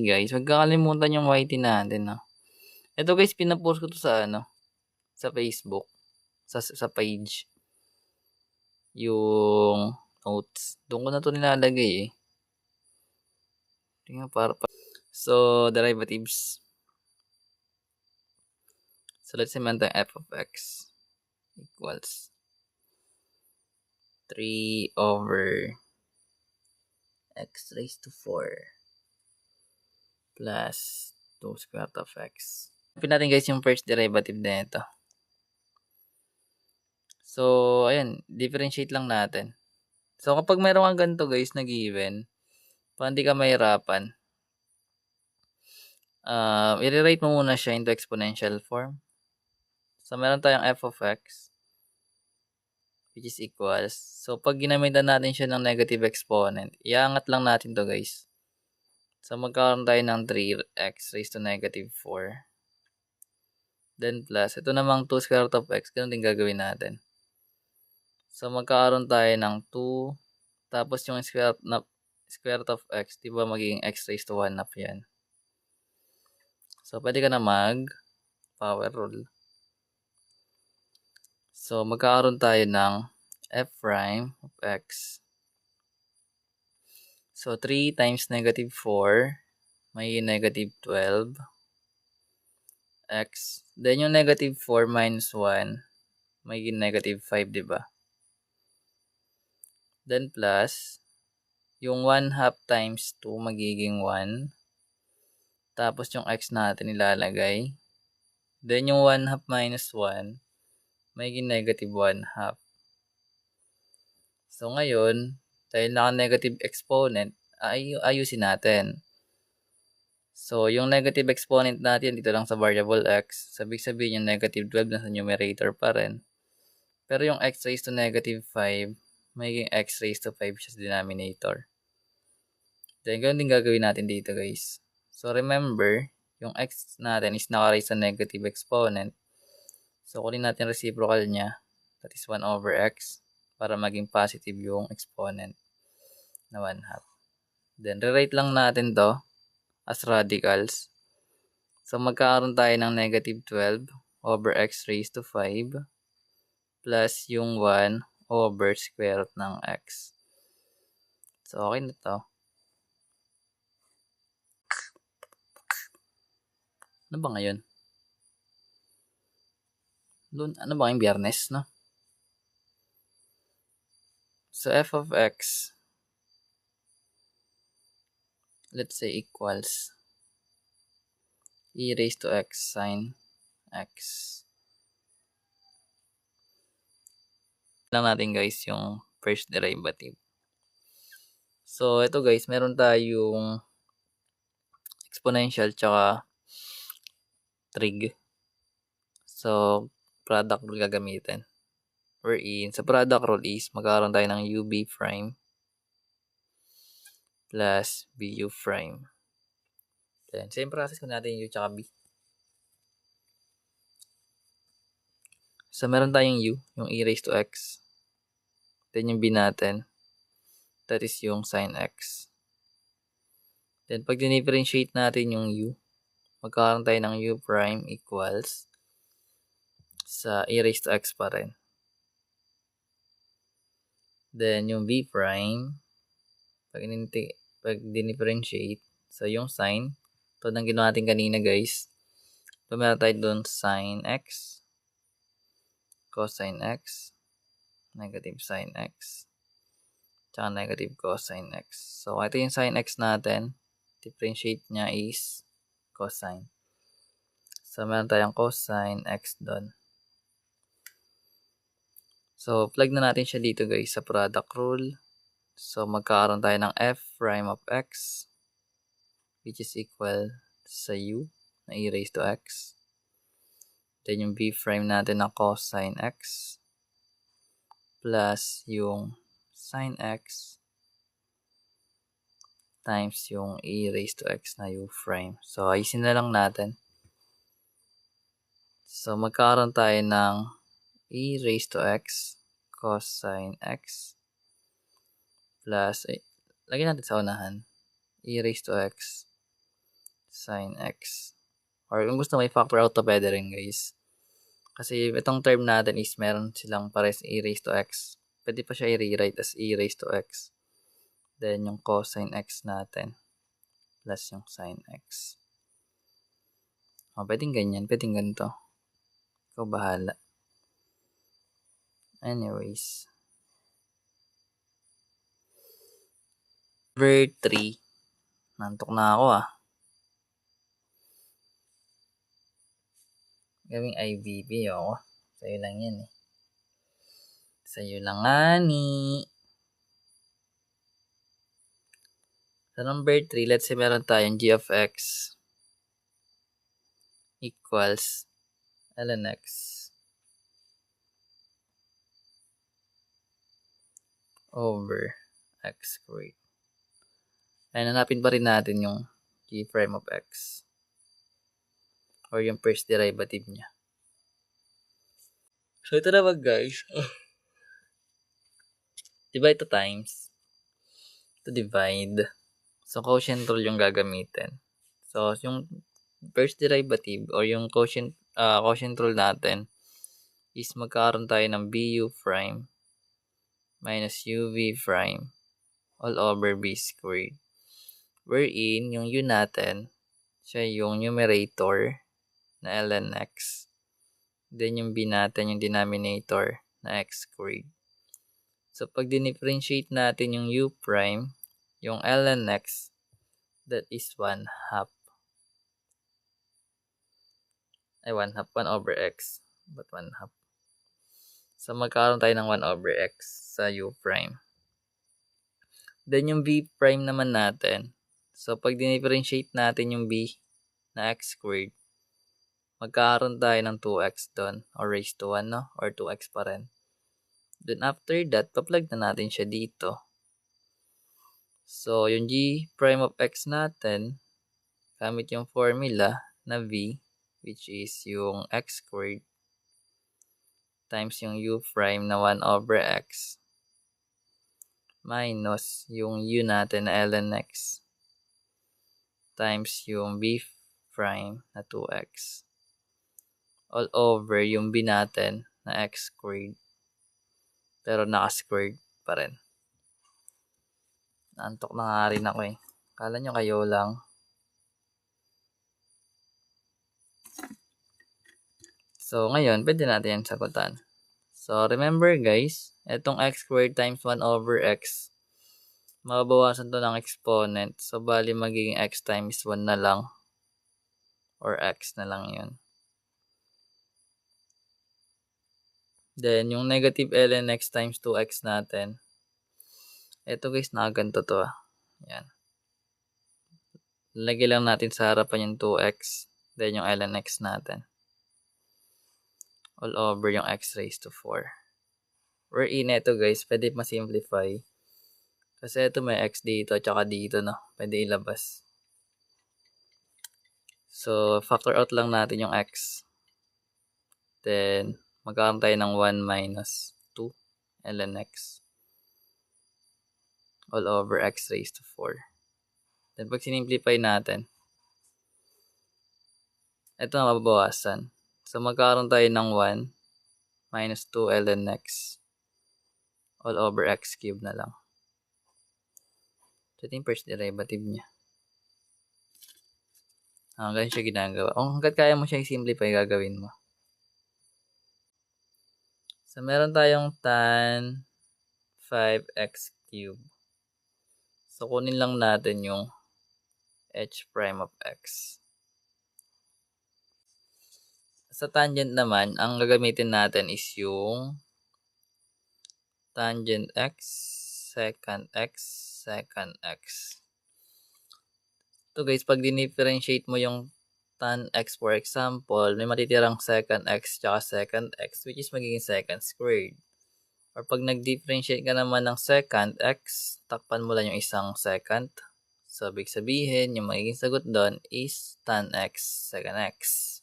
guys, huwag kakalimutan yung YT natin, no? Ito guys, pinapost ko to sa sa Facebook, sa page. Yung notes. Doon ko na to nilalagay eh. Tingnan So, derivatives. So, let's say man tayo f of x equals 3 over x raised to 4 plus 2 square root of x. Pin natin guys yung first derivative na ito. So, ayan, differentiate lang natin. So, kapag mayroon kang ganito guys na given, para hindi ka mahirapan, i-rewrite mo muna siya into exponential form. So, meron tayong f of x, which is equals. So, pag ginamitan natin siya ng negative exponent, iangat lang natin to guys. So, magkakaroon tayo ng 3x raised to negative 4. Then plus, ito namang 2 square root of x, ganun din gagawin natin. So, magkakaroon tayo ng 2, tapos yung square root of x, di ba magiging x raised to 1 half yan. So, pwede ka na power rule. So, magkakaroon tayo ng f prime of x. So, 3 times negative 4, may negative 12 x. Then, yung negative 4 minus 1, may negative 5, di ba? Then, plus, yung 1 half times 2, magiging 1. Tapos, yung x natin ilalagay. Then, yung 1 half minus 1, may negative 1 half. So, ngayon, dahil naka-negative exponent, ayusin natin. So, yung negative exponent natin dito lang sa variable x. Sabi sabihin yung negative 12 nasa numerator pa rin. Pero yung x raised to negative 5, magiging x raised to 5 siya sa denominator. Then, ganun din gagawin natin dito guys. So, remember, yung x natin is naka-raise sa negative exponent. So, kunin natin reciprocal niya. That is 1 over x para maging positive yung exponent na 1 half. Then, rewrite lang natin to as radicals. So, magkakaroon tayo ng negative 12 over x raised to 5 plus yung 1 over square root ng x. So, okay na to. Ano ba ngayon? Ano ba ngayong Biyernes, no? So, f of x, let's say equals e raised to x sin x. Lang natin guys yung first derivative. So, ito guys, meron tayong exponential tsaka trig. So, product rule gagamitin. Wherein, sa product rule is, magkakaroon tayo ng UB prime plus BU prime. Then, same process kung natin yung U tsaka B. So, meron tayong U, yung e raised to x. Then, yung B natin, that is yung sin x. Then, pag dinifferentiate natin yung U, magkakaroon tayo ng U prime equals sa e raised to x pa rin. Then, yung B prime, pag dinifferentiate, so yung sin, ito nang ginawa natin kanina guys. So, meron tayo doon sin x, cosine x, negative sin x, tsaka negative cosine x. So, ito yung sin x natin. Differentiate niya is cosine. So, meron tayong cosine x doon. So, plug na natin siya dito guys sa product rule. So, magkakaroon tayo ng f prime of x, which is equal sa u na e raised to x. Then, yung b prime natin na cosine x plus yung sin x times yung e raised to x na u prime. So, ayusin na lang natin. So, magkakaroon tayo ng e raised to x cosine x plus, lagyan natin sa unahan, e raised to x sin x. Or kung gusto may factor out to pwede rin guys. Kasi itong term natin is meron silang pares e raised to x. Pwede pa siya i-rewrite as e raised to x. Then yung cosine x natin plus yung sin x. Pwedeng ganyan, pwedeng ganito. Ikaw bahala. Anyways. Number 3. Nantok na ako Gawing IBB ako. Sa'yo lang yan Sa'yo lang ni. So number 3, let's say meron tayong g of x equals ln x over x squared. Ay, hanapin pa rin natin yung g prime of x or yung first derivative niya. So ito naman guys. Diba ito times? Ito divide. So quotient rule yung gagamitin. So yung first derivative or yung quotient rule natin is magkakaroon tayo ng bu prime minus uv prime all over b squared. Wherein yung u natin, siya yung numerator na ln x. Then yung b natin yung denominator na x squared. So pag dinifferentiate natin yung u prime, yung ln x, that is 1/2. Ay 1/2, 1 over x. But 1/2. So magkakaroon tayo ng 1 over x sa u prime. Then yung b prime naman natin. So pag dinifferentiate natin yung b na x squared, magkakaroon tayo ng 2x doon or raised to 1 or 2x pa rin. Then after that, pa-plug na natin siya dito. So yung g prime of x natin, gamit yung formula na v, which is yung x squared times yung u prime na 1 over x minus yung u natin na ln x times yung b prime na 2x all over yung b natin na x squared pero naka-squared pa rin. Naantok na nga rin ako Kala nyo kayo lang. So ngayon, pwede natin yan sagutan. So remember guys, itong x squared times 1 over x, mababawasan to ng exponent. So bali magiging x times 1 na lang or x na lang yun. Then yung negative ln x times 2x natin, ito guys, nakaganto to Yan. Lagay lang natin sa harapan yung 2x, then yung ln x natin all over yung x raised to 4. Wherein ito guys, pwede ma-simplify. Kasi ito may x dito, tsaka dito pwede ilabas. So, factor out lang natin yung x. Then, magkakaroon tayo ng 1 minus 2 ln x all over x raised to 4. Then, pag sinimplify natin, ito na mababawasan. So, magkakaroon tayo ng 1 minus 2 ln x all over x cubed na lang. So, ito yung first derivative niya. Ganyan siya ginagawa. Kung hanggat kaya mo siya i-simplify, gagawin mo. So, meron tayong tan 5x cubed. So, kunin lang natin yung h prime of x. Sa tangent naman, ang gagamitin natin is yung tangent x, secant x, secant x. So guys, pag dinifferentiate mo yung tan x for example, may matitirang secant x tsaka secant x, which is magiging secant squared. Or pag nag-differentiate ka naman ng secant x, takpan mo lang yung isang secant. So, ibig sabihin, yung magiging sagot doon is tan x, secant x.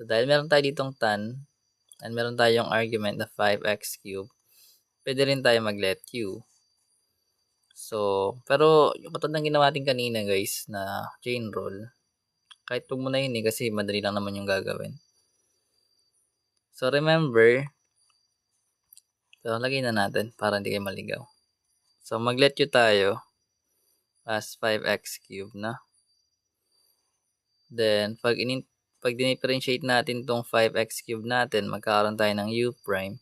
So, dahil meron tayo ditong tan, and meron tayong argument na 5x cubed, pwede rin tayo mag-let u. So, pero yung katulad ng ginawa natin kanina guys na chain rule, kahit wag mo na yun kasi madali lang naman yung gagawin. So, remember, so lagay na natin para hindi kayo maligaw. So, mag-let you tayo as 5x cube na. Then, pag dinifferentiate natin tong 5x cube natin, magkakaroon tayo ng u prime,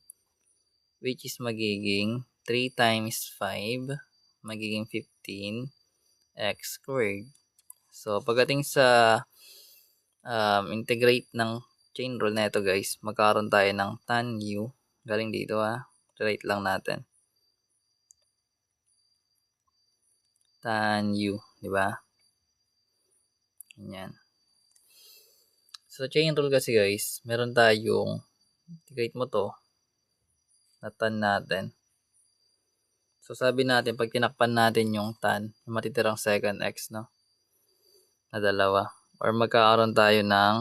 which is magiging 3 times 5, magiging 15x squared. So, pagdating sa integrate ng chain rule na ito guys, magkakaroon tayo ng tan u, galing dito relate lang natin. Tan u, di ba? Ganyan. So, chain rule kasi guys, meron tayong, integrate mo to, na tan natin. So, sabi natin, pag tinakpan natin yung tan, yung matitirang second x, no? Na dalawa. Or magkakaroon tayo ng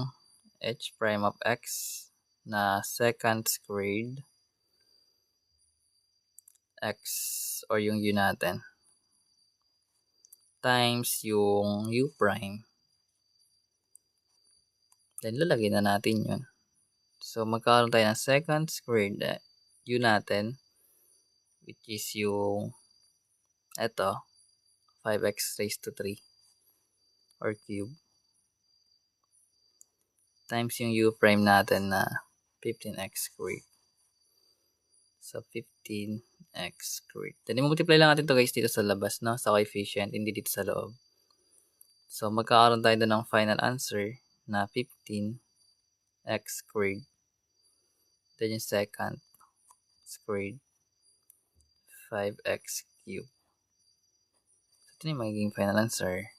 h prime of x na second squared x or yung u natin times yung u prime. Then, lalagay na natin yun. So, magkakaroon tayo ng second squared u natin, which is yung eto, 5x raised to 3 or cube, times yung u prime natin na 15x squared. So, 15x squared. Then, i-multiply lang natin to guys dito sa labas, no? Sa coefficient, hindi dito sa loob. So, magkakaroon tayo doon ng final answer na 15x squared. Then, yung second squared, 5x cubed. So, ito yung magiging final answer.